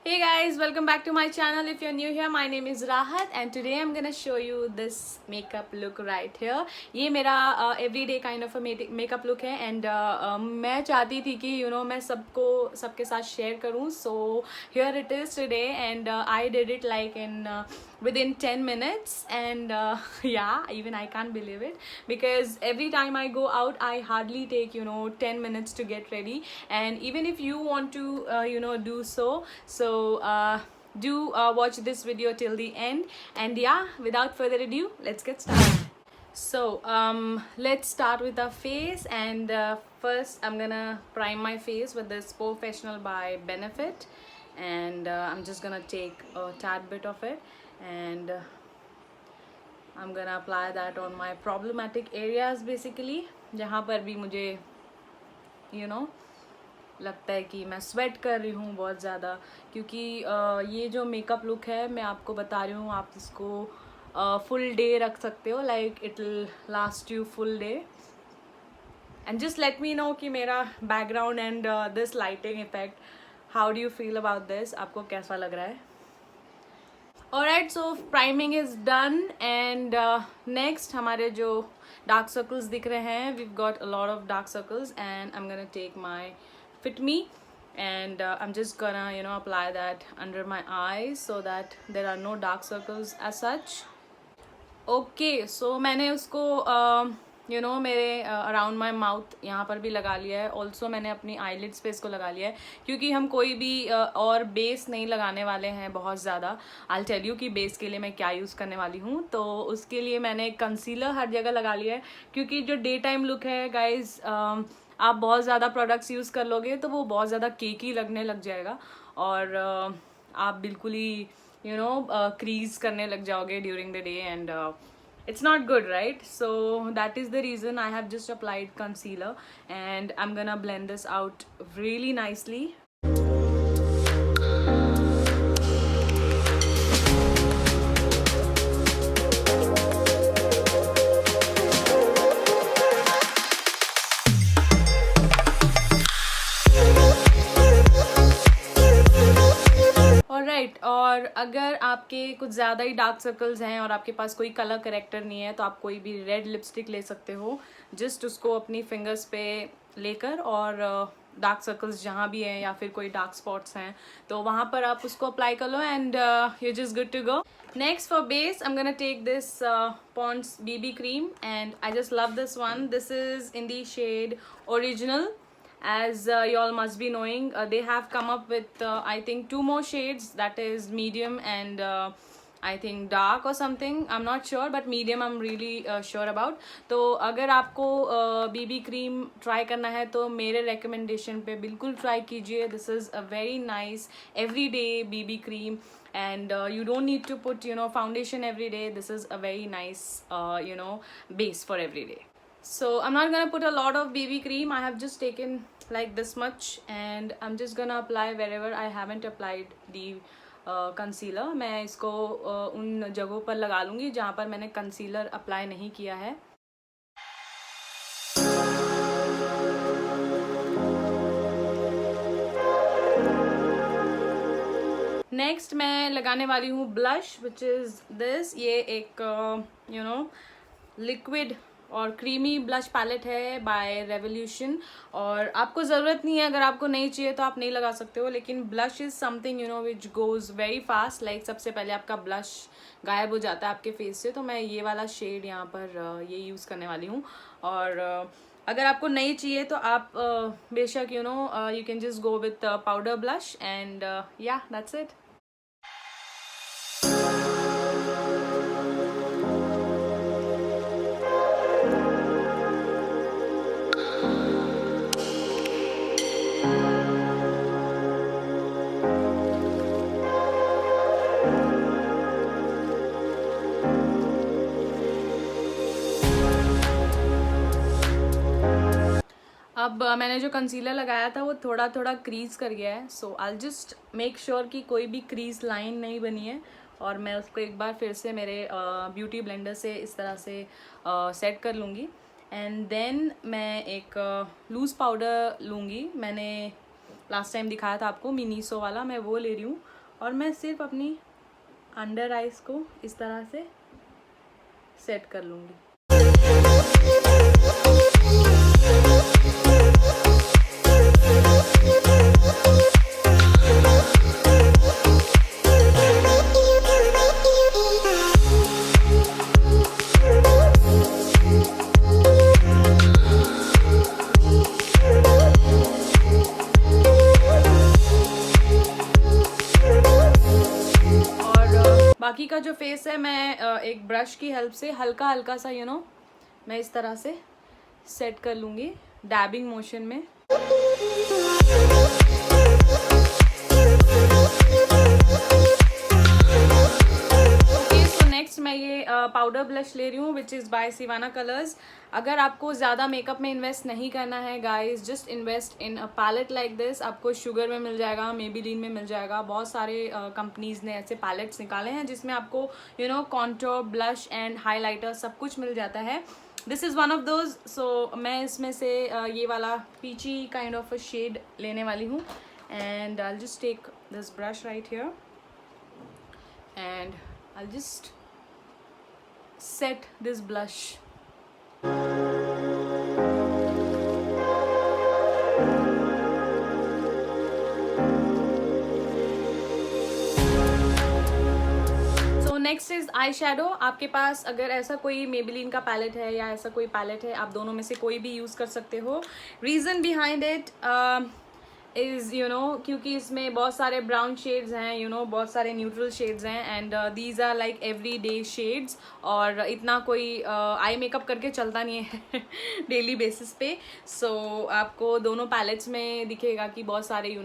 Hey guys, welcome back to my channel. If you're new here, my name is Rahat and today I'm gonna show you this makeup look right here. ये मेरा everyday kind of a makeup look है and मैं चाहती थी कि मैं सबके साथ share करूँ. So here it is today and I did it like in within 10 minutes and yeah, even I can't believe it because every time I go out I hardly take 10 minutes to get ready, and even if you want to do so do watch this video till the end. And yeah, without further ado, let's get started. So let's start with our face, and first I'm gonna prime my face with this Professional by Benefit, and I'm just gonna take a tad bit of it, and I'm gonna apply that on my problematic areas basically, जहाँ पर भी मुझे लगता है कि मैं sweat कर रही हूँ बहुत ज़्यादा, क्योंकि ये जो मेकअप लुक है मैं आपको बता रही हूँ, आप इसको फुल डे रख सकते हो, like it will last you full day. And just let me know कि मेरा background and this lighting effect, how do you feel about this, आपको कैसा लग रहा है. Alright, so priming is done and next हमारे जो डार्क सर्कल्स दिख रहे हैं, we got a lot of dark circles and I am gonna take my Fit Me and I'm just gonna apply that under my eyes so that there are no dark circles as such. Okay, so मैंने उसको मेरे around my mouth यहाँ पर भी लगा लिया है. Also मैंने अपनी आईलिड्स पे इसको लगा लिया है, क्योंकि हम कोई भी और बेस नहीं लगाने वाले हैं बहुत ज़्यादा. आई टेल यू कि बेस के लिए मैं क्या यूज़ करने वाली हूँ. तो उसके लिए मैंने कंसीलर हर जगह लगा लिया है, क्योंकि जो डे टाइम लुक है गाइज, आप बहुत ज़्यादा प्रोडक्ट्स यूज़ कर लोगे तो वो बहुत ज़्यादा केकी लगने लग जाएगा, और आप बिल्कुल ही क्रीज करने लग जाओगे during the day, and it's not good, right? So that is the reason I have just applied concealer and I'm gonna blend this out really nicely. Right, और अगर आपके कुछ ज़्यादा ही डार्क सर्कल्स हैं और आपके पास कोई कलर करेक्टर नहीं है, तो आप कोई भी रेड लिपस्टिक ले सकते हो. जस्ट उसको अपनी फिंगर्स पे लेकर और डार्क सर्कल्स जहाँ भी हैं या फिर कोई डार्क स्पॉट्स हैं तो वहाँ पर आप उसको अप्लाई कर लो and you just good to go. Next for base, I'm gonna take this Pond's BB cream and I just love this one. This is in the shade Original. As you all must be knowing, they have come up with I think 2 more shades, that is medium and I think dark or something, I'm not sure, but medium I'm really sure about. तो अगर आपको BB cream try करना है तो मेरे recommendation पे बिल्कुल try कीजिए. This is a very nice everyday BB cream and you don't need to put foundation every day. This is a very nice base for every day. So I'm not gonna put a lot of BB cream. I have just taken like this much and I'm just gonna apply wherever I haven't applied the concealer. मैं इसको उन जगहों पर लगा लूँगी जहाँ पर मैंने concealer apply नहीं किया है. नेक्स्ट मैं लगाने वाली हूँ ब्लश, विच इज़ दिस. ये एक लिक्विड और क्रीमी ब्लश पैलेट है बाय रेवोल्यूशन, और आपको ज़रूरत नहीं है, अगर आपको नहीं चाहिए तो आप नहीं लगा सकते हो, लेकिन blush is something which goes very fast. Like सबसे पहले आपका ब्लश गायब हो जाता है आपके फेस से, तो मैं ये वाला शेड यहाँ पर ये यूज़ करने वाली हूँ. और अगर आपको नहीं चाहिए तो आप बेशक you can just go with powder blush and या दैट्स इट. अब मैंने जो कंसीलर लगाया था वो थोड़ा थोड़ा क्रीज कर गया है, सो आई जस्ट मेक श्योर कि कोई भी क्रीज लाइन नहीं बनी है, और मैं उसको एक बार फिर से मेरे ब्यूटी ब्लेंडर से इस तरह से सेट कर लूँगी. एंड देन मैं एक लूज़ पाउडर लूँगी. मैंने लास्ट टाइम दिखाया था आपको मिनीसो वाला, मैं वो ले रही हूँ। और मैं सिर्फ अपनी अंडर आइज को इस तरह से सेट कर लूँगी। बाकी का जो फेस है मैं एक ब्रश की हेल्प से हल्का हल्का सा मैं इस तरह से सेट कर लूँगी डैबिंग मोशन में। नेक्स्ट मैं ये पाउडर ब्लश ले रही हूँ which is by Sivanna colours. अगर आपको ज़्यादा मेकअप में इन्वेस्ट नहीं करना है guys, just invest in a palette like this. आपको शुगर में मिल जाएगा, मेबेलिन में मिल जाएगा, बहुत सारे कंपनीज़ ने ऐसे पैलेट्स निकाले हैं जिसमें आपको कॉन्टोर, ब्लश एंड हाईलाइटर सब कुछ मिल जाता है। This is one of those. सो मैं इसमें से ये वाला peachy kind of a shade लेने वाली हूँ। And I just take this brush right here and I just set this blush. So next is eyeshadow. आपके पास अगर ऐसा कोई मेबेलिन का पैलेट है या ऐसा कोई पैलेट है, आप दोनों में से कोई भी यूज़ कर सकते हो। रीज़न बिहाइंड इट इज़ क्योंकि इसमें बहुत सारे ब्राउन शेड्स हैं, बहुत सारे न्यूट्रल शेड्स हैं and these are like every day shades. और इतना कोई आई मेकअप करके चलता नहीं है डेली बेसिस पे। सो आपको दोनों पैलेट्स में दिखेगा कि बहुत सारे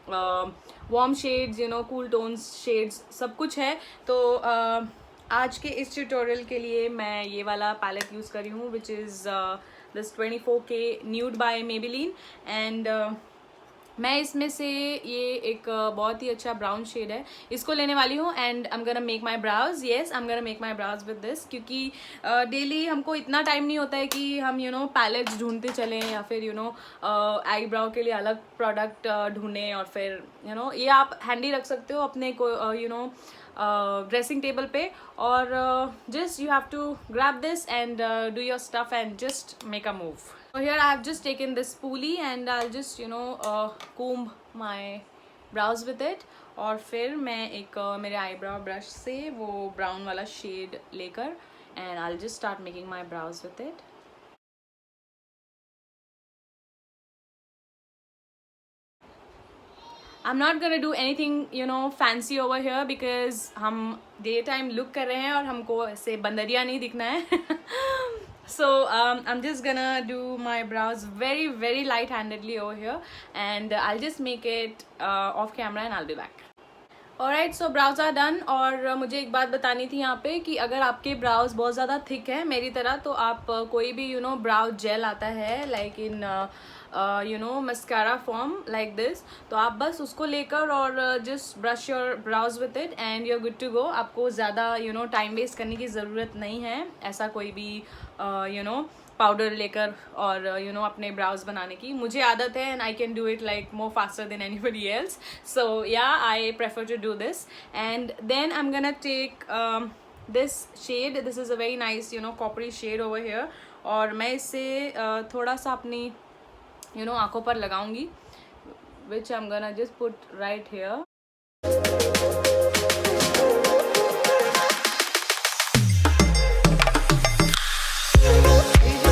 warm shades, cool tones shades सब कुछ है। तो आज के इस ट्यूटोरियल के लिए मैं ये वाला पैलेट यूज़ कर रही हूँ which is this 24K nude by Maybelline. एंड मैं इसमें से ये एक बहुत ही अच्छा ब्राउन शेड है, इसको लेने वाली हूँ। And I am gonna make my browse. Yes, I am gonna make my browse with this, क्योंकि डेली हमको इतना टाइम नहीं होता है कि हम पैलेट्स ढूंढते चलें या फिर आई ब्राउ के लिए अलग प्रोडक्ट ढूंढें। और फिर ये आप हैंडी रख सकते हो अपने को ड्रेसिंग टेबल पे, और just you have to grab this and do your stuff and just make a move. So here I have just taken this spoolie and I'll just comb my brows with it. और फिर मैं एक मेरे eyebrow brush से वो brown वाला shade लेकर and I'll just start making my brows with it. I'm not gonna do anything fancy over here because हम डे टाइम लुक कर रहे हैं और हमको ऐसे बंदरिया नहीं दिखना है So I'm just gonna do my brows very very light handedly over here and I'll just make it off camera and I'll be back. Alright, so brows are done. और मुझे एक बात बतानी थी यहाँ पे कि अगर आपके ब्राउज बहुत ज़्यादा थिक है मेरी तरह, तो आप कोई भी ब्राउ जेल आता है like in mascara form like this, तो आप बस उसको लेकर और just brush your brows with it and you are good to go. आपको ज़्यादा टाइम वेस्ट करने की ज़रूरत नहीं है ऐसा कोई भी पाउडर लेकर और अपने ब्राउज बनाने की। मुझे आदत है and I can do it like more faster than anybody else. So yeah I prefer to do this and then I am gonna take this shade. This is a very nice coppery shade over here. और मैं इससे थोड़ा सा अपनी आँखों पर लगाऊंगी which I am gonna just put right here.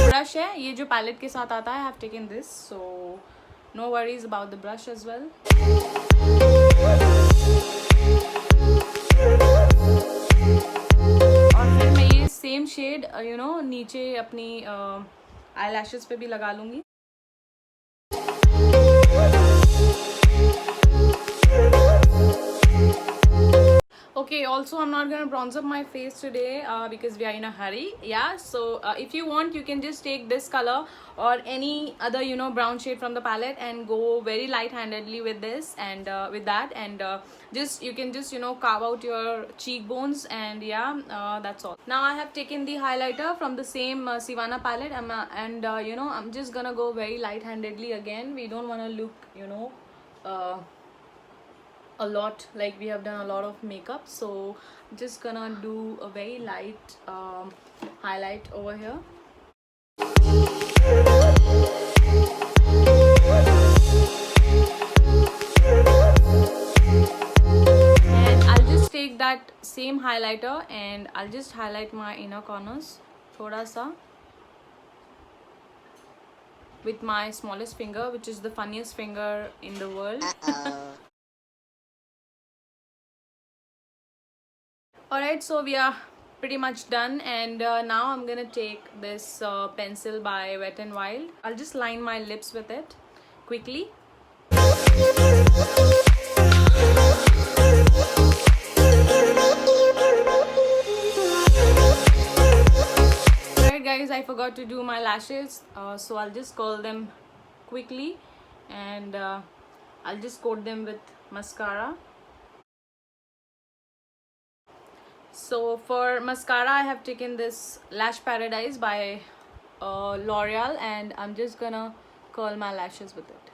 Brush है, ये जो पैलेट के साथ आता है, I have taken this, so no worries about the brush as well. और फिर मैं ये सेम शेड नीचे अपनी आई लैशेस पे भी लगा लूँगी। Okay, also I'm not gonna bronze up my face today because we are in a hurry. Yeah, so if you want, you can just take this color or any other, you know, brown shade from the palette and go very light-handedly with this and with that, and just you can just, you know, carve out your cheekbones, and yeah, that's all. Now I have taken the highlighter from the same Sivana palette, and you know, I'm just gonna go very light-handedly again. We don't want to look, you know, a lot like we have done a lot of makeup, so I'm just gonna do a very light highlight over here. And I'll just take that same highlighter and I'll just highlight my inner corners thoda sa with my smallest finger, which is the funniest finger in the world. Alright, so we are pretty much done, and now I'm gonna take this pencil by Wet n Wild. I'll just line my lips with it quickly. Alright guys, I forgot to do my lashes, so I'll just curl them quickly, and I'll just coat them with mascara. So for mascara, I have taken this Lash Paradise by L'Oreal, and I'm just gonna curl my lashes with it.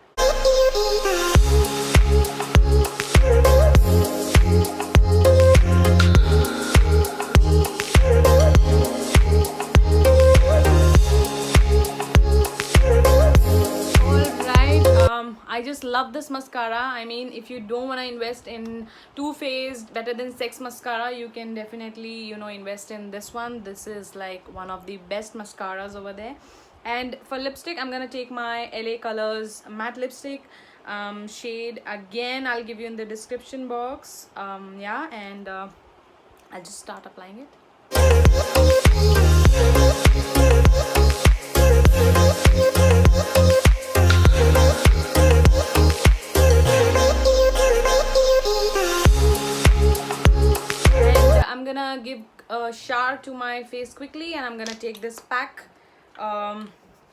I just love this mascara. I mean, if you don't want to invest in Too Faced Better Than Sex mascara, you can definitely, you know, invest in this one. This is like one of the best mascaras over there. And for lipstick, I'm gonna take my LA Colors matte lipstick shade. Again, I'll give you in the description box. Yeah, and I'll just start applying it. I'm gonna give a shower to my face quickly, and I'm gonna take this pack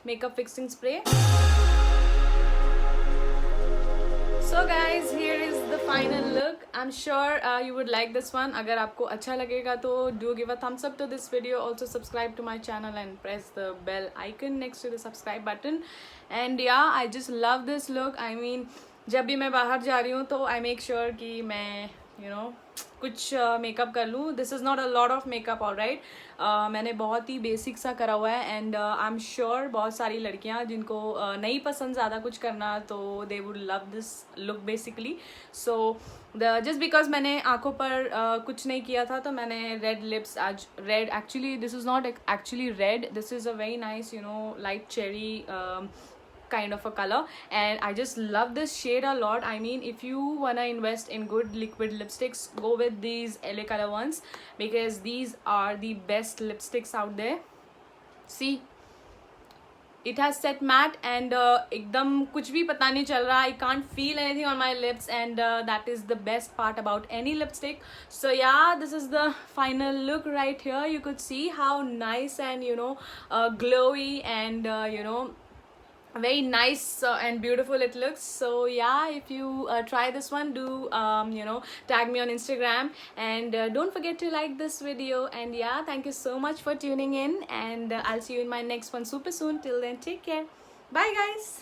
makeup fixing spray. So guys, here is the final look. I'm sure you would like this one. अगर आपको अच्छा लगेगा तो do give a thumbs up to this video. Also subscribe to my channel and press the bell icon next to the subscribe button. And yeah, I just love this look. I mean, जब भी मैं बाहर जा रही हूँ तो I make sure कि मैं, you know, कुछ मेकअप कर लूँ. This is not a lot of makeup, alright. मैंने बहुत ही बेसिक सा करा हुआ है, एंड आई एम श्योर बहुत सारी लड़कियाँ जिनको नहीं पसंद ज़्यादा कुछ करना, तो they would love this look basically. So just because मैंने आँखों पर कुछ नहीं किया था, तो मैंने रेड लिप्स आज red, actually this is not actually red, this is a very nice, you know, light cherry kind of a color, and I just love this shade a lot. I mean, if you wanna invest in good liquid lipsticks, go with these LA Color ones, because these are the best lipsticks out there. See, it has set matte, and एकदम कुछ भी पता नहीं चल रहा. I can't feel anything on my lips, and that is the best part about any lipstick. So yeah, this is the final look right here. You could see how nice and, you know, glowy and you know, very nice and beautiful it looks. So yeah, if you try this one, do you know, tag me on Instagram, and don't forget to like this video. And yeah, thank you so much for tuning in, and I'll see you in my next one super soon. Till then, take care. Bye guys.